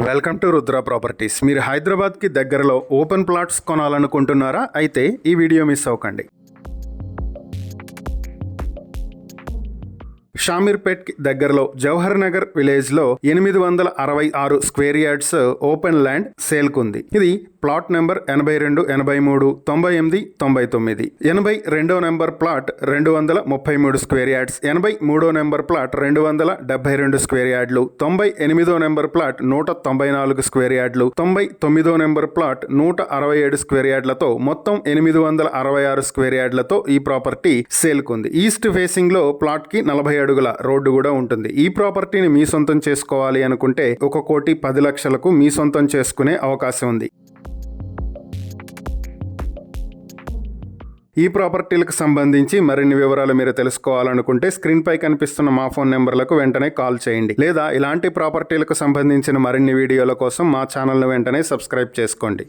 Welcome to Rudra properties. మీరు హైదరాబాద్కి దగ్గరలో ఓపెన్ ప్లాట్స్ కొనాలనుకుంటున్నారా? అయితే ఈ వీడియో మిస్ అవ్వకండి. షామీర్పేట్ కి దగ్గరలో జవహర్ నగర్ విలేజ్ లో 866 square yards open land sale కుంది. ఇది ప్లాట్ నెంబర్ 82, 83, 98, 99. 82వ నెంబర్ ప్లాట్ 233 స్క్వేర్ యార్డ్స్, 83వ నెంబర్ ప్లాట్ 272 స్క్వేర్ యార్డ్లు, 98వ నెంబర్ ప్లాట్ 194 స్క్వేర్ యార్డ్లు, 99వ నెంబర్ ప్లాట్ 167 స్క్వేర్ యార్డ్లతో మొత్తం 866 స్క్వేర్ యార్డ్లతో ఈ ప్రాపర్టీ సేల్ కుంది. ఈస్ట్ ఫేసింగ్ లో ప్లాట్ కి 40 అడుగుల రోడ్డు కూడా ఉంటుంది. ఈ ప్రాపర్టీని మీ సొంతం చేసుకోవాలి అనుకుంటే 1,10,00,000కు మీ సొంతం చేసుకునే అవకాశం ఉంది. ఈ ప్రాపర్టీలకు సంబంధించి మరిన్ని వివరాలు మీరు తెలుసుకోవాలనుకుంటే స్క్రీన్ పై కనిపిస్తున్న మా ఫోన్ నెంబర్లకు వెంటనే కాల్ చేయండి. లేదా ఇలాంటి ప్రాపర్టీలకు సంబంధించిన మరిన్ని వీడియోల కోసం మా ఛానల్ను వెంటనే సబ్స్క్రైబ్ చేసుకోండి.